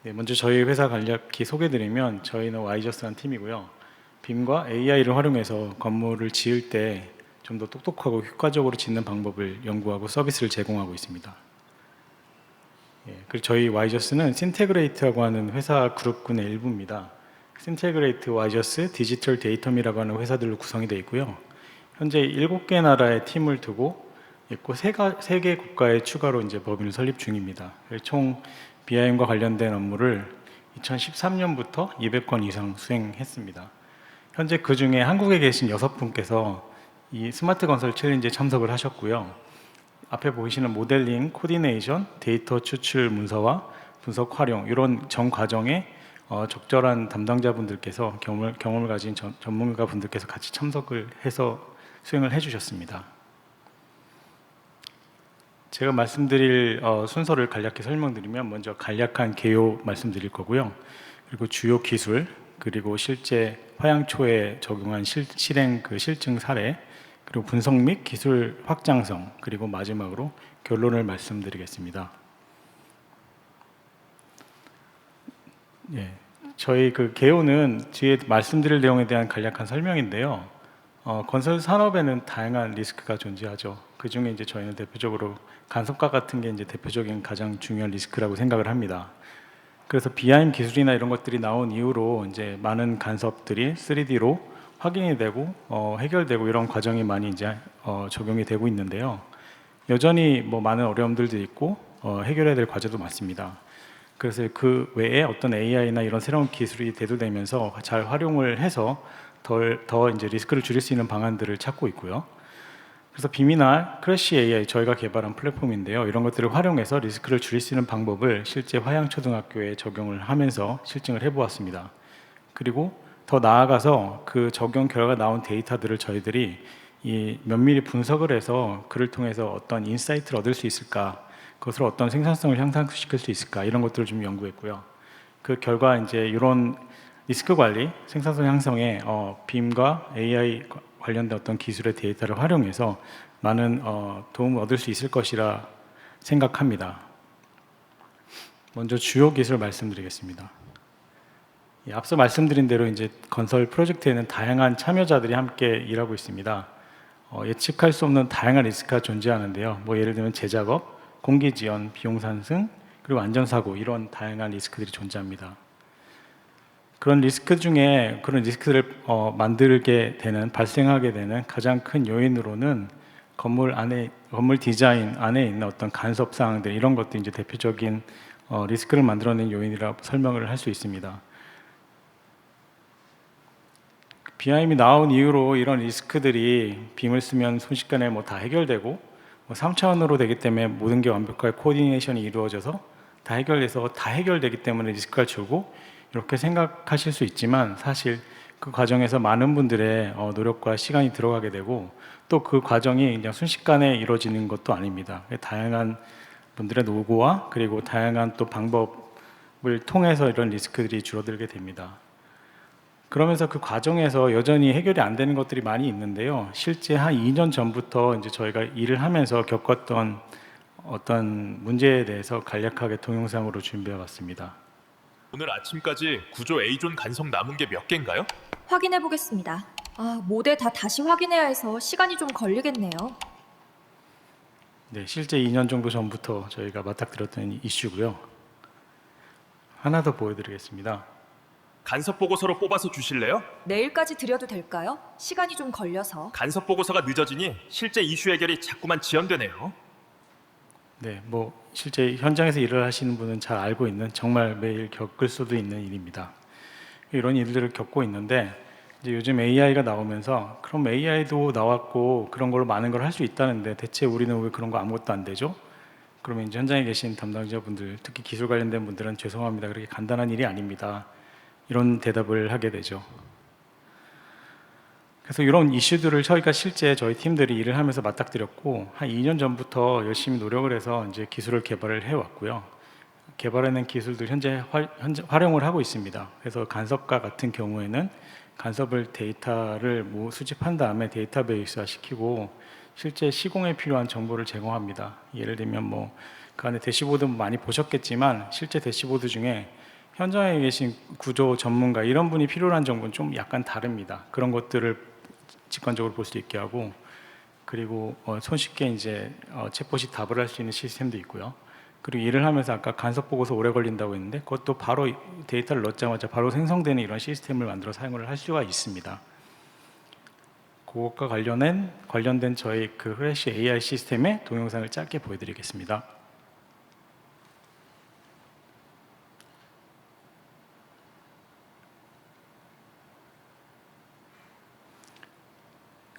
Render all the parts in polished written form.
네, 먼저 저희 회사 간략히 소개드리면 저희는 와이저스라는 팀이고요. 빔과 AI를 활용해서 건물을 지을 때 좀 더 똑똑하고 효과적으로 짓는 방법을 연구하고 서비스를 제공하고 있습니다. 그리고 저희 와이저스는 신테그레이트라고 하는 회사 그룹군의 일부입니다. 신테그레이트, 와이저스, 디지털 데이터미라고 하는 회사들로 구성이 되어 있고요. 현재 7개 나라의 팀을 두고 있고 3개 국가에 추가로 이제 법인을 설립 중입니다. 총 BIM과 관련된 업무를 2013년부터 200건 이상 수행했습니다. 현재 그 중에 한국에 계신 6분께서 이 스마트 건설 챌린지에 참석을 하셨고요. 앞에 보이시는 모델링, 코디네이션, 데이터 추출 문서와 분석 활용 이런 전 과정에 적절한 담당자분들께서 경험을 가진 전문가 분들께서 같이 참석을 해서 수행을 해주셨습니다. 제가 말씀드릴 순서를 간략히 설명드리면 먼저 간략한 개요 말씀드릴 거고요. 그리고 주요 기술, 그리고 실제 화양초에 적용한 실행 그 실증 사례, 그리고 분석 및 기술 확장성, 그리고 마지막으로 결론을 말씀드리겠습니다. 예, 저희 그 개요는 뒤에 말씀드릴 내용에 대한 간략한 설명인데요. 건설 산업에는 다양한 리스크가 존재하죠. 그 중에 이제 저희는 대표적으로 간섭과 같은 게 이제 대표적인 가장 중요한 리스크라고 생각을 합니다. 그래서 BIM 기술이나 이런 것들이 나온 이후로 이제 많은 간섭들이 3D로 확인이 되고 해결되고 이런 과정이 많이 이제 적용이 되고 있는데요. 여전히 뭐 많은 어려움들도 있고 해결해야 될 과제도 많습니다. 그래서 그 외에 어떤 AI나 이런 새로운 기술이 대두되면서 잘 활용을 해서 더 이제 리스크를 줄일 수 있는 방안들을 찾고 있고요. 그래서 빔이나 크래시 AI 저희가 개발한 플랫폼인데요. 이런 것들을 활용해서 리스크를 줄일 수 있는 방법을 실제 화양초등학교에 적용을 하면서 실증을 해보았습니다. 그리고 더 나아가서 그 적용 결과 나온 데이터들을 저희들이 이 면밀히 분석을 해서 그를 통해서 어떤 인사이트를 얻을 수 있을까, 그것으로 어떤 생산성을 향상시킬 수 있을까 이런 것들을 좀 연구했고요. 그 결과 이제 이런 리스크 관리, 생산성 향상에 빔과 AI 관련된 어떤 기술의 데이터를 활용해서 많은 도움을 얻을 수 있을 것이라 생각합니다. 먼저 주요 기술 말씀드리겠습니다. 앞서 말씀드린 대로 이제 건설 프로젝트에는 다양한 참여자들이 함께 일하고 있습니다. 예측할 수 없는 다양한 리스크가 존재하는데요. 뭐 예를 들면 재작업, 공기 지연, 비용 상승, 그리고 안전사고 이런 다양한 리스크들이 존재합니다. 그런 리스크들을 만들게 되는, 발생하게 되는 가장 큰 요인으로는 건물 디자인 안에 있는 어떤 간섭 사항들 이런 것도 이제 대표적인 리스크를 만들어낸 요인이라고 설명을 할 수 있습니다. BIM이 나온 이후로 이런 리스크들이 빔을 쓰면 순식간에 뭐 다 해결되고 뭐 3차원으로 되기 때문에 모든 게 완벽하게 코디네이션이 이루어져서 다 해결돼서 다 해결되기 때문에 리스크가 줄고 이렇게 생각하실 수 있지만 사실 그 과정에서 많은 분들의 노력과 시간이 들어가게 되고 또 그 과정이 그냥 순식간에 이루어지는 것도 아닙니다. 다양한 분들의 노고와 그리고 다양한 또 방법을 통해서 이런 리스크들이 줄어들게 됩니다. 그러면서 그 과정에서 여전히 해결이 안 되는 것들이 많이 있는데요. 실제 한 2년 전부터 이제 저희가 일을 하면서 겪었던 어떤 문제에 대해서 간략하게 동영상으로 준비해 왔습니다. 오늘 아침까지 구조 A존 간섭 남은 게 몇 개인가요? 확인해 보겠습니다. 모델 다 다시 확인해야 해서 시간이 좀 걸리겠네요. 네, 실제 2년 정도 전부터 저희가 맞닥뜨렸던 이슈고요. 하나 더 보여드리겠습니다. 간섭 보고서로 뽑아서 주실래요? 내일까지 드려도 될까요? 시간이 좀 걸려서. 간섭 보고서가 늦어지니 실제 이슈 해결이 자꾸만 지연되네요. 네, 뭐 실제 현장에서 일을 하시는 분은 잘 알고 있는 정말 매일 겪을 수도 있는 일입니다. 이런 일들을 겪고 있는데 이제 요즘 AI가 나오면서 그럼 AI도 나왔고 그런 걸로 많은 걸 할 수 있다는데 대체 우리는 왜 그런 거 아무것도 안 되죠? 그러면 이제 현장에 계신 담당자분들, 특히 기술 관련된 분들은 죄송합니다. 그렇게 간단한 일이 아닙니다. 이런 대답을 하게 되죠. 그래서 이런 이슈들을 저희가 실제 저희 팀들이 일을 하면서 맞닥뜨렸고 한 2년 전부터 열심히 노력을 해서 이제 기술을 개발을 해왔고요. 개발해낸 기술들 현재 활용을 하고 있습니다. 그래서 간섭과 같은 경우에는 간섭을 데이터를 수집한 다음에 데이터베이스화 시키고 실제 시공에 필요한 정보를 제공합니다. 예를 들면 뭐 그 안에 대시보드 많이 보셨겠지만 실제 대시보드 중에 현장에 계신 구조 전문가 이런 분이 필요한 정보는 좀 약간 다릅니다. 그런 것들을 직관적으로 볼 수 있게 하고, 그리고 손쉽게 이제 챗봇이 답을 할 수 있는 시스템도 있고요. 그리고 일을 하면서 아까 간섭 보고서 오래 걸린다고 했는데 그것도 바로 데이터를 넣자마자 바로 생성되는 이런 시스템을 만들어 사용을 할 수가 있습니다. 그것과 관련된 저희 그 후레쉬 AI 시스템의 동영상을 짧게 보여드리겠습니다.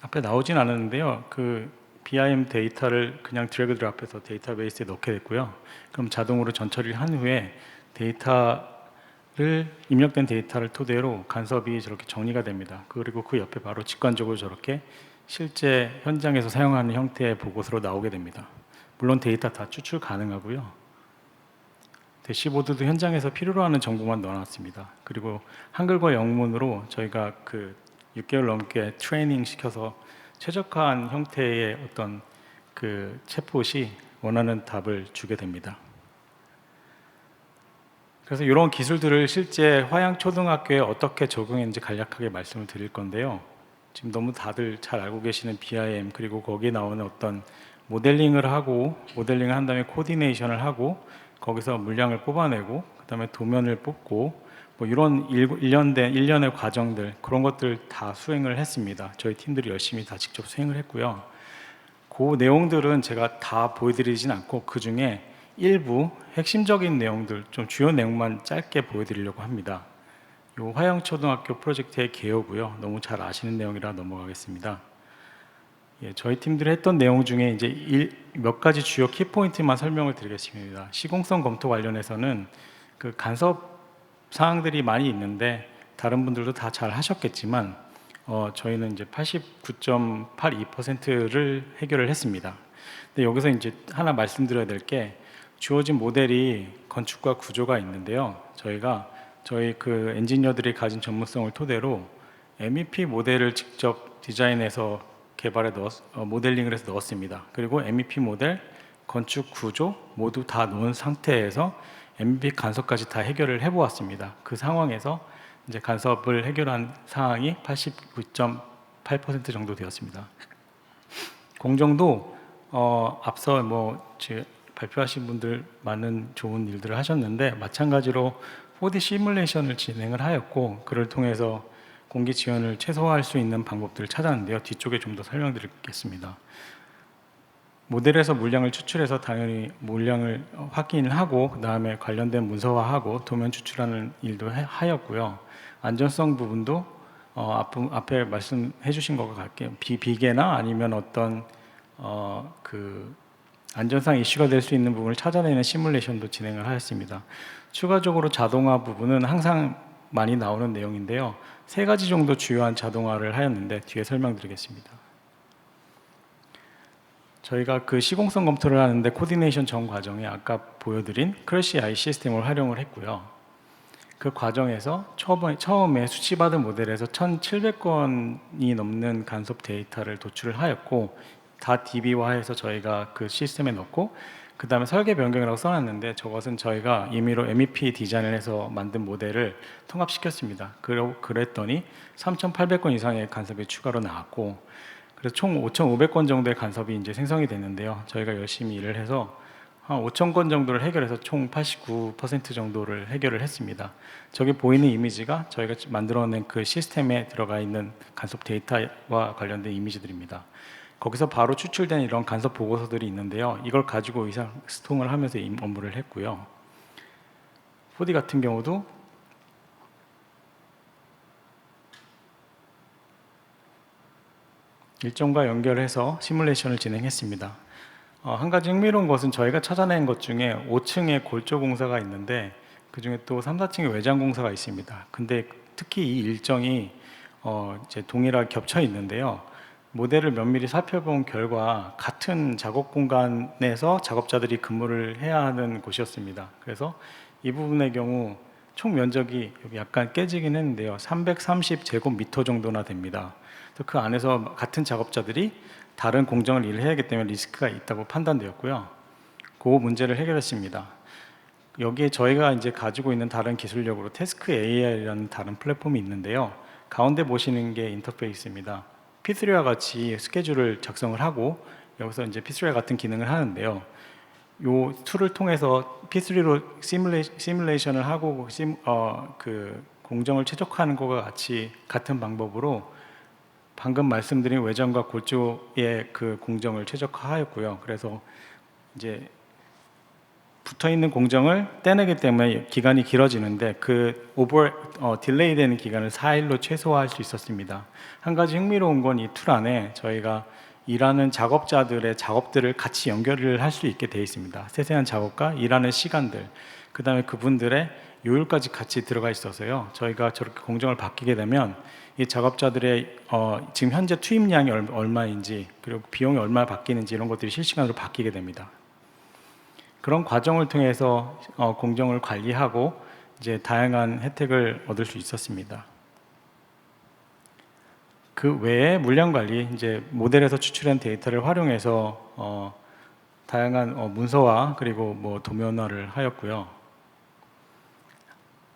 앞에 나오진 않았는데요. 그 BIM 데이터를 그냥 드래그 드랍해서 데이터베이스에 넣게 됐고요. 그럼 자동으로 전처리를 한 후에 입력된 데이터를 토대로 간섭이 저렇게 정리가 됩니다. 그리고 그 옆에 바로 직관적으로 저렇게 실제 현장에서 사용하는 형태의 보고서로 나오게 됩니다. 물론 데이터 다 추출 가능하고요. 대시보드도 현장에서 필요로 하는 정보만 넣어놨습니다. 그리고 한글과 영문으로 저희가 그 6개월 넘게 트레이닝 시켜서 최적화한 형태의 어떤 그 챗봇이 원하는 답을 주게 됩니다. 그래서 이런 기술들을 실제 화양초등학교에 어떻게 적용했는지 간략하게 말씀을 드릴 건데요. 지금 너무 다들 잘 알고 계시는 BIM, 그리고 거기에 나오는 어떤 모델링을 한 다음에 코디네이션을 하고 거기서 물량을 뽑아내고 그 다음에 도면을 뽑고 뭐 이런 일련의 과정들, 그런 것들 다 수행을 했습니다. 저희 팀들이 열심히 다 직접 수행을 했고요. 그 내용들은 제가 다 보여드리진 않고 그 중에 일부 핵심적인 내용들, 좀 주요 내용만 짧게 보여드리려고 합니다. 이 화양초등학교 프로젝트의 개요고요. 너무 잘 아시는 내용이라 넘어가겠습니다. 예, 저희 팀들이 했던 내용 중에 이제 몇 가지 주요 키포인트만 설명을 드리겠습니다. 시공성 검토 관련해서는 그 간섭 사항들이 많이 있는데 다른 분들도 다 잘 하셨겠지만 저희는 이제 89.82%를 해결을 했습니다. 근데 여기서 이제 하나 말씀드려야 될 게 주어진 모델이 건축과 구조가 있는데요. 저희 그 엔지니어들이 가진 전문성을 토대로 MEP 모델을 직접 디자인해서 모델링을 해서 넣었습니다. 그리고 MEP 모델, 건축 구조 모두 다 놓은 상태에서 MEP 간섭까지 다 해결을 해보았습니다. 그 상황에서 이제 간섭을 해결한 사항이 89.8% 정도 되었습니다. 공정도 앞서 발표하신 분들 많은 좋은 일들을 하셨는데 마찬가지로 4D 시뮬레이션을 진행을 하였고 그를 통해서 공기 지연을 최소화할 수 있는 방법들을 찾았는데요. 뒤쪽에 좀 더 설명드리겠습니다. 모델에서 물량을 추출해서 당연히 물량을 확인을 하고 그 다음에 관련된 문서화하고 도면 추출하는 일도 하였고요. 안전성 부분도 앞에 말씀해 주신 것과 같게 비계나 아니면 어떤 그 안전상 이슈가 될 수 있는 부분을 찾아내는 시뮬레이션도 진행을 하였습니다. 추가적으로 자동화 부분은 항상 많이 나오는 내용인데요. 3가지 정도 주요한 자동화를 하였는데 뒤에 설명드리겠습니다. 저희가 그 시공성 검토를 하는데 코디네이션 전 과정에 아까 보여드린 크래시 AI 시스템을 활용을 했고요. 그 과정에서 처음에 수치받은 모델에서 1,700건이 넘는 간섭 데이터를 도출을 하였고 다 DB화해서 저희가 그 시스템에 넣고 그 다음에 설계 변경이라고 써놨는데 저것은 저희가 임의로 MEP 디자인을 해서 만든 모델을 통합시켰습니다. 그랬더니 3,800건 이상의 간섭이 추가로 나왔고 그래서 총 5,500건 정도의 간섭이 이제 생성이 됐는데요. 저희가 열심히 일을 해서 한 5,000건 정도를 해결해서 총 89% 정도를 해결을 했습니다. 저기 보이는 이미지가 저희가 만들어낸 그 시스템에 들어가 있는 간섭 데이터와 관련된 이미지들입니다. 거기서 바로 추출된 이런 간섭 보고서들이 있는데요. 이걸 가지고 의사소통을 하면서 이 업무를 했고요. 4D 같은 경우도 일정과 연결해서 시뮬레이션을 진행했습니다. 한 가지 흥미로운 것은 저희가 찾아낸 것 중에 5층에 골조 공사가 있는데 그 중에 또 3, 4층에 외장 공사가 있습니다. 근데 특히 이 일정이 이제 동일하게 겹쳐 있는데요. 모델을 면밀히 살펴본 결과 같은 작업 공간에서 작업자들이 근무를 해야 하는 곳이었습니다. 그래서 이 부분의 경우 총 면적이 여기 약간 깨지긴 했는데요. 330제곱미터 정도나 됩니다. 그 안에서 같은 작업자들이 다른 공정을 일을 해야 하기 때문에 리스크가 있다고 판단되었고요. 그 문제를 해결했습니다. 여기에 저희가 이제 가지고 있는 다른 기술력으로 태스크 AI라는 다른 플랫폼이 있는데요. 가운데 보시는 게 인터페이스입니다. P3와 같이 스케줄을 작성을 하고 여기서 이제 P3와 같은 기능을 하는데요. 이 툴을 통해서 P3로 시뮬레이션을 하고 그 공정을 최적화하는 것과 같은 방법으로 방금 말씀드린 외전과 골조의 그 공정을 최적화하였고요. 그래서 이제 붙어 있는 공정을 떼내기 때문에 기간이 길어지는데 그 딜레이 되는 기간을 4일로 최소화할 수 있었습니다. 한 가지 흥미로운 건 이 툴 안에 저희가 일하는 작업자들의 작업들을 같이 연결을 할 수 있게 되어 있습니다. 세세한 작업과 일하는 시간들, 그 다음에 그분들의 요일까지 같이 들어가 있어서요. 저희가 저렇게 공정을 바뀌게 되면 이 작업자들의 지금 현재 투입량이 얼마인지, 그리고 비용이 얼마나 바뀌는지 이런 것들이 실시간으로 바뀌게 됩니다. 그런 과정을 통해서 공정을 관리하고 이제 다양한 혜택을 얻을 수 있었습니다. 그 외에 물량 관리, 이제 모델에서 추출한 데이터를 활용해서 다양한 문서화 그리고 뭐 도면화를 하였고요.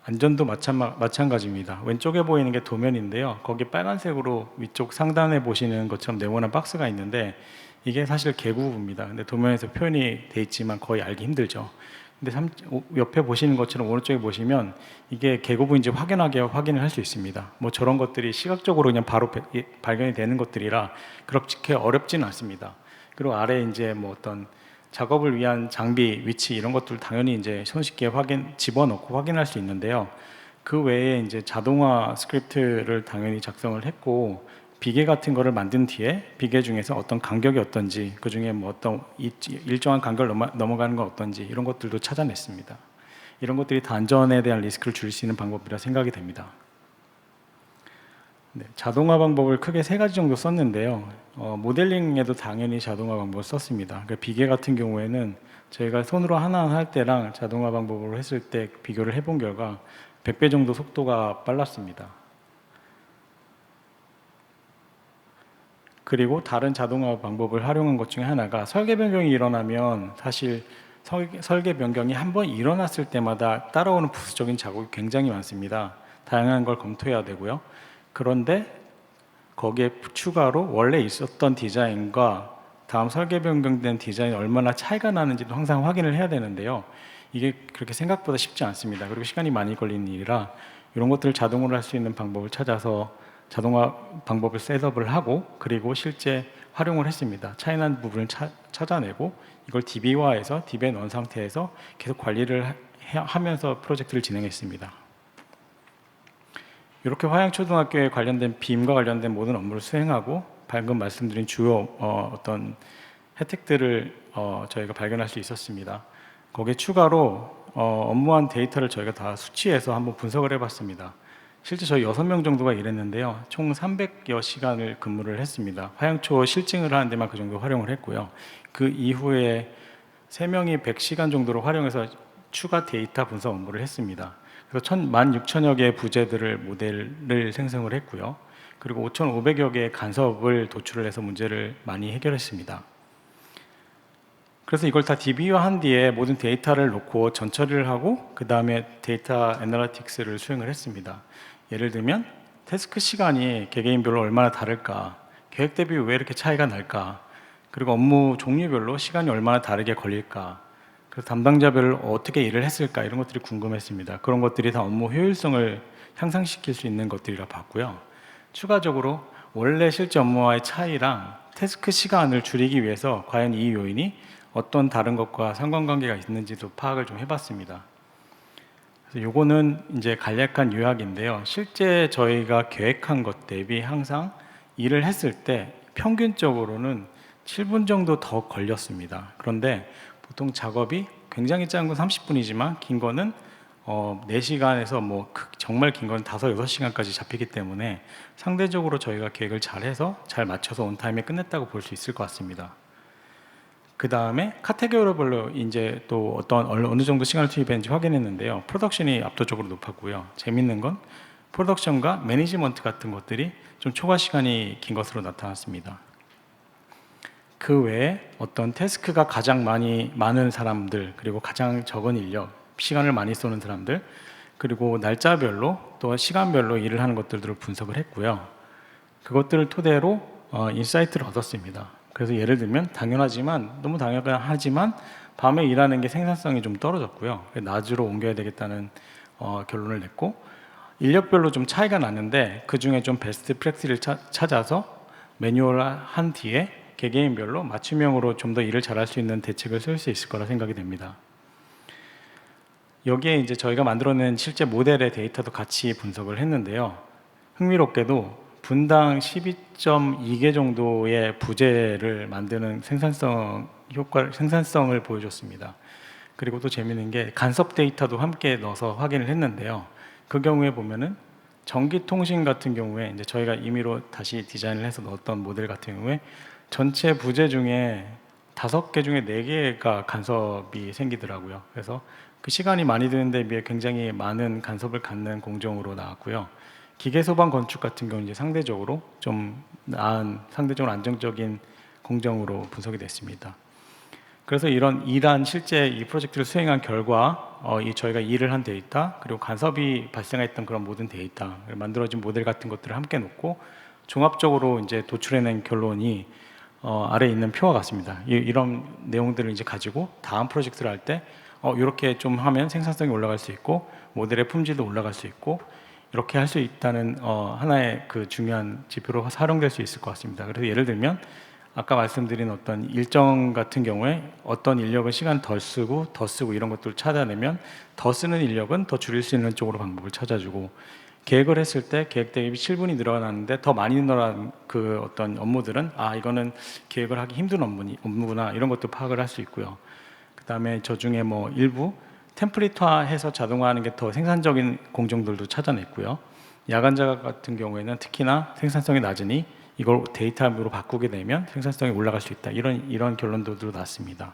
안전도 마찬가지입니다. 왼쪽에 보이는 게 도면인데요. 거기 빨간색으로 위쪽 상단에 보시는 것처럼 네모난 박스가 있는데 이게 사실 개구부입니다. 근데 도면에서 표현이 돼 있지만 거의 알기 힘들죠. 근데 옆에 보시는 것처럼 오른쪽에 보시면 이게 개구부인지 확인을 할 수 있습니다. 뭐 저런 것들이 시각적으로 그냥 바로 발견이 되는 것들이라 그렇게 어렵지는 않습니다. 그리고 아래 이제 뭐 어떤 작업을 위한 장비, 위치 이런 것들 당연히 이제 손쉽게 집어넣고 확인할 수 있는데요. 그 외에 이제 자동화 스크립트를 당연히 작성을 했고 비계 같은 거를 만든 뒤에 비계 중에서 어떤 간격이 어떤지, 그 중에 뭐 어떤 일정한 간격을 넘어가는 건 어떤지 이런 것들도 찾아냈습니다. 이런 것들이 다 안전에 대한 리스크를 줄일 수 있는 방법이라 생각이 됩니다. 네, 자동화 방법을 크게 3가지 정도 썼는데요. 모델링에도 당연히 자동화 방법을 썼습니다. 그러니까 비계 같은 경우에는 저희가 손으로 하나하나 할 때랑 자동화 방법으로 했을 때 비교를 해본 결과 100배 정도 속도가 빨랐습니다. 그리고 다른 자동화 방법을 활용한 것 중에 하나가 설계 변경이 일어나면 사실 설계 변경이 한번 일어났을 때마다 따라오는 부수적인 작업이 굉장히 많습니다. 다양한 걸 검토해야 되고요. 그런데 거기에 추가로 원래 있었던 디자인과 다음 설계 변경된 디자인이 얼마나 차이가 나는지도 항상 확인을 해야 되는데요. 이게 그렇게 생각보다 쉽지 않습니다. 그리고 시간이 많이 걸리는 일이라 이런 것들을 자동으로 할 수 있는 방법을 찾아서 자동화 방법을 셋업을 하고 그리고 실제 활용을 했습니다. 차이나는 부분을 찾아내고 이걸 DB화해서 DB에 넣은 상태에서 계속 관리를 하면서 프로젝트를 진행했습니다. 이렇게 화양초등학교에 관련된 빔과 관련된 모든 업무를 수행하고 방금 말씀드린 주요 어떤 혜택들을 저희가 발견할 수 있었습니다. 거기에 추가로 업무한 데이터를 저희가 다 수치해서 한번 분석을 해봤습니다. 실제 저희 6명 정도가 일했는데요. 총 300여 시간을 근무를 했습니다. 화양초 실증을 하는 데만 그 정도 활용을 했고요. 그 이후에 3명이 100시간 정도를 활용해서 추가 데이터 분석 업무를 했습니다. 그래서 16,000여 개의 부재들을 모델을 생성을 했고요. 그리고 5,500여 개의 간섭을 도출을 해서 문제를 많이 해결했습니다. 그래서 이걸 다 DB화한 뒤에 모든 데이터를 놓고 전처리를 하고 그 다음에 데이터 애널리틱스를 수행을 했습니다. 예를 들면 태스크 시간이 개개인별로 얼마나 다를까, 계획 대비 왜 이렇게 차이가 날까, 그리고 업무 종류별로 시간이 얼마나 다르게 걸릴까, 그래서 담당자별로 어떻게 일을 했을까 이런 것들이 궁금했습니다. 그런 것들이 다 업무 효율성을 향상시킬 수 있는 것들이라 봤고요. 추가적으로 원래 실제 업무와의 차이랑 태스크 시간을 줄이기 위해서 과연 이 요인이 어떤 다른 것과 상관관계가 있는지도 파악을 좀 해봤습니다. 그래서 요거는 이제 간략한 요약인데요. 실제 저희가 계획한 것 대비 항상 일을 했을 때 평균적으로는 7분 정도 더 걸렸습니다. 그런데 보통 작업이 굉장히 짧은 건 30분이지만 긴 거는 4시간에서 뭐 정말 긴 건 5, 6시간까지 잡히기 때문에 상대적으로 저희가 계획을 잘해서 잘 맞춰서 온타임에 끝냈다고 볼 수 있을 것 같습니다. 그 다음에 카테고리별로 이제 또 어느 정도 시간을 투입했는지 확인했는데요. 프로덕션이 압도적으로 높았고요. 재밌는 건 프로덕션과 매니지먼트 같은 것들이 좀 초과 시간이 긴 것으로 나타났습니다. 그 외에 어떤 태스크가 가장 많은 사람들 그리고 가장 적은 인력 시간을 많이 쏘는 사람들, 그리고 날짜별로 또 시간별로 일을 하는 것들을 분석을 했고요. 그것들을 토대로 인사이트를 얻었습니다. 그래서 예를 들면 너무 당연하지만 밤에 일하는 게 생산성이 좀 떨어졌고요. 낮으로 옮겨야 되겠다는 결론을 냈고, 인력별로 좀 차이가 났는데 그 중에 좀 베스트 프랙티스를 찾아서 매뉴얼한 뒤에 개개인별로 맞춤형으로 좀 더 일을 잘할 수 있는 대책을 세울 수 있을 거라 생각이 됩니다. 여기에 이제 저희가 만들어낸 실제 모델의 데이터도 같이 분석을 했는데요. 흥미롭게도 분당 12.2개 정도의 부재를 만드는 생산성을 보여줬습니다. 그리고 또 재미있는 게 간섭 데이터도 함께 넣어서 확인을 했는데요. 그 경우에 보면은 전기통신 같은 경우에 이제 저희가 임의로 다시 디자인을 해서 넣었던 모델 같은 경우에 전체 부재 중에 5개 중에 4개가 간섭이 생기더라고요. 그래서 그 시간이 많이 드는데 비해 굉장히 많은 간섭을 갖는 공정으로 나왔고요. 기계 소방 건축 같은 경우는 이제 상대적으로 좀 나은, 상대적으로 안정적인 공정으로 분석이 됐습니다. 그래서 이러한 실제 이 프로젝트를 수행한 결과 저희가 일을 한 데이터, 그리고 간섭이 발생했던 그런 모든 데이터, 만들어진 모델 같은 것들을 함께 놓고 종합적으로 이제 도출해낸 결론이 아래에 있는 표와 같습니다. 이런 내용들을 이제 가지고 다음 프로젝트를 할 때 이렇게 좀 하면 생산성이 올라갈 수 있고 모델의 품질도 올라갈 수 있고 이렇게 할 수 있다는 하나의 그 중요한 지표로 활용될 수 있을 것 같습니다. 그래서 예를 들면 아까 말씀드린 어떤 일정 같은 경우에 어떤 인력을 시간 더 쓰고 이런 것들을 찾아내면 더 쓰는 인력은 더 줄일 수 있는 쪽으로 방법을 찾아주고, 계획을 했을 때 계획 대비 7분이 늘어났는데 더 많이 늘어난 그 어떤 업무들은 이거는 계획을 하기 힘든 업무구나 이런 것도 파악을 할 수 있고요. 그 다음에 저 중에 뭐 일부 템플릿화해서 자동화하는 게 더 생산적인 공정들도 찾아냈고요. 야간 작업 같은 경우에는 특히나 생산성이 낮으니 이걸 데이터로 바꾸게 되면 생산성이 올라갈 수 있다. 이런 결론들도 났습니다.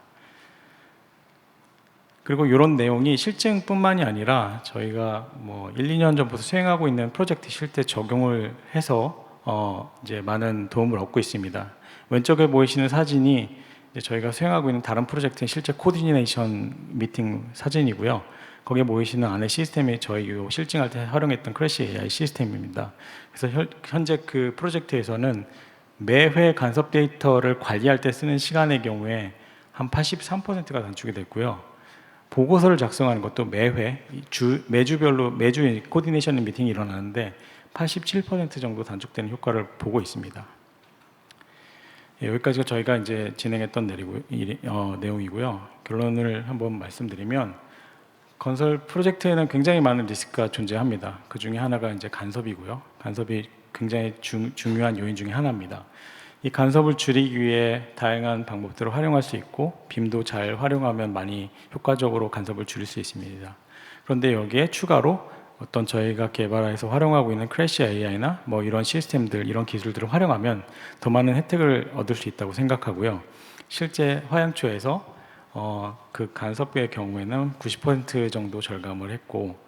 그리고 이런 내용이 실증뿐만이 아니라 저희가 뭐 1, 2년 전부터 수행하고 있는 프로젝트 실제 적용을 해서 이제 많은 도움을 얻고 있습니다. 왼쪽에 보이시는 사진이 이제 저희가 수행하고 있는 다른 프로젝트의 실제 코디네이션 미팅 사진이고요. 거기에 보이시는 안에 시스템이 저희 실증할 때 활용했던 크래시 AI 시스템입니다. 그래서 현재 그 프로젝트에서는 매회 간섭 데이터를 관리할 때 쓰는 시간의 경우에 한 83%가 단축이 됐고요. 보고서를 작성하는 것도 매주별로 매주 코디네이션 미팅이 일어나는데 87% 정도 단축되는 효과를 보고 있습니다. 여기까지가 저희가 이제 진행했던 내용이고요. 결론을 한번 말씀드리면 건설 프로젝트에는 굉장히 많은 리스크가 존재합니다. 그 중에 하나가 이제 간섭이고요. 간섭이 굉장히 중요한 요인 중에 하나입니다. 이 간섭을 줄이기 위해 다양한 방법들을 활용할 수 있고 빔도 잘 활용하면 많이 효과적으로 간섭을 줄일 수 있습니다. 그런데 여기에 추가로 어떤 저희가 개발해서 활용하고 있는 크래시 AI나 뭐 이런 시스템들, 이런 기술들을 활용하면 더 많은 혜택을 얻을 수 있다고 생각하고요. 실제 화양초에서 그 간섭의 경우에는 90% 정도 절감을 했고,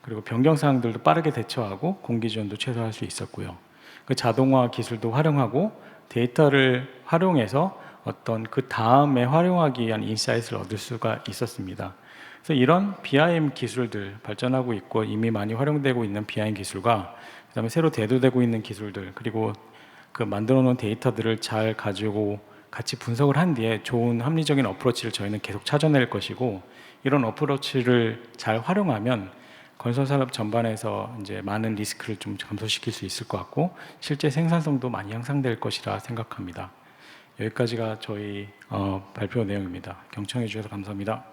그리고 변경 사항들도 빠르게 대처하고 공기 지원도 최소화할 수 있었고요. 그 자동화 기술도 활용하고 데이터를 활용해서 어떤 그 다음에 활용하기 위한 인사이트를 얻을 수가 있었습니다. 그래서 이런 BIM 기술들 발전하고 있고 이미 많이 활용되고 있는 BIM 기술과 그다음에 새로 대두되고 있는 기술들, 그리고 그 만들어 놓은 데이터들을 잘 가지고 같이 분석을 한 뒤에 좋은 합리적인 어프로치를 저희는 계속 찾아낼 것이고, 이런 어프로치를 잘 활용하면 건설 산업 전반에서 이제 많은 리스크를 좀 감소시킬 수 있을 것 같고 실제 생산성도 많이 향상될 것이라 생각합니다. 여기까지가 저희 발표 내용입니다. 경청해 주셔서 감사합니다.